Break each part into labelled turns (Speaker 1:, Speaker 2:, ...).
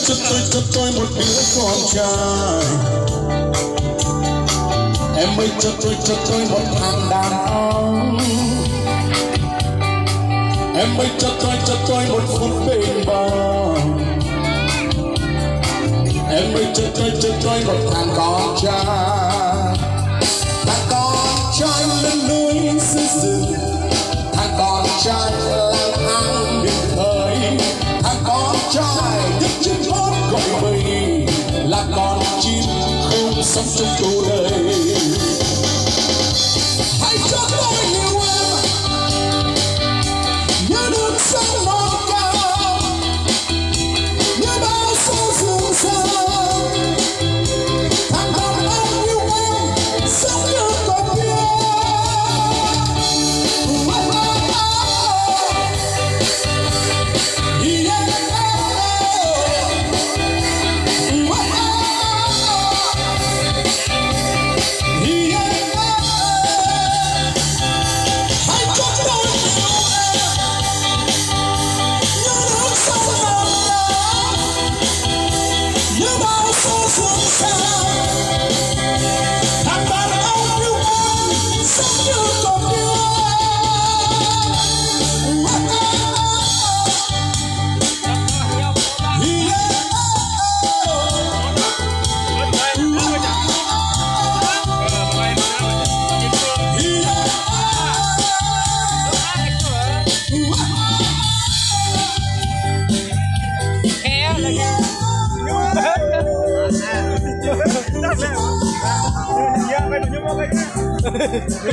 Speaker 1: cho tôi một đứa con trai. Em ơi cho tôi một thằng đàn ông. Em ơi cho tôi một phút bình bằng. Em ơi cho tôi một thằng con trai. Thằng con trai lên núi xứ rừng. Thằng con trai lang thang biển khơi. Thằng con trai nhấc chân hót gọi mình. Là con chim không sống trong cô đời. Hãy cho tôi yêu em như nước sông non cao, như bao số rừng sâu. Thằng đàn ông yêu em sống như con tiên.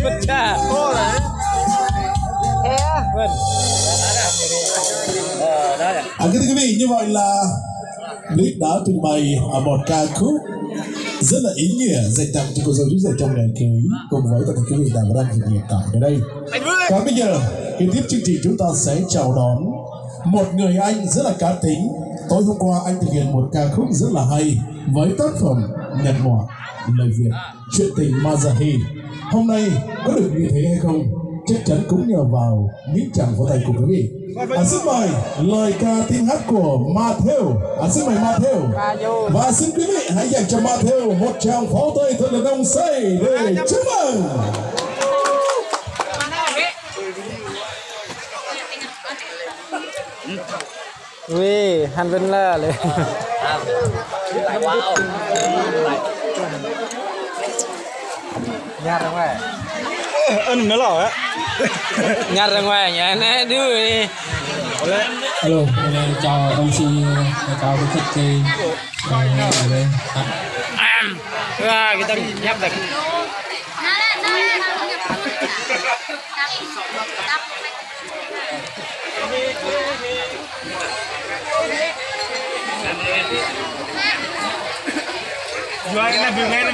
Speaker 2: Pecah. Oh lah.
Speaker 1: Kính thưa quý vị, như vậy là clip đã trình bày một ca khúc rất là ý nghĩa dành tặng cho cô dâu chú rể trong ngày cưới cùng với tất cả quý vị đang thực hiện tại ở đây. Và bây giờ kế tiếp chương trình chúng ta sẽ chào đón một người anh rất là cá tính. Tối hôm qua anh thực hiện một ca khúc rất là hay với tác phẩm nhạc họa lời Việt chuyện tình Mazahi. Hôm nay có được như thế hay không chắc chắn cũng nhờ vào những tràng vỗ tay của quý vị. Xin mời lời ca tiếng hát của Matthew. Xin mời Matthew. Và xin quý vị hãy dành cho Matthew một tràng pháo tay thật là đông say để chúc mừng.
Speaker 2: Wih, Han Vinh là lên.
Speaker 3: Wow.
Speaker 2: Nhát ra ngoài.
Speaker 3: Ân nó lỏ á.
Speaker 2: Nhát ra ngoài nhà này đưa đi.
Speaker 4: Hello, chào MC, chào quý khách đây.
Speaker 2: Kita nháp được.
Speaker 3: Jual kena bunga ni.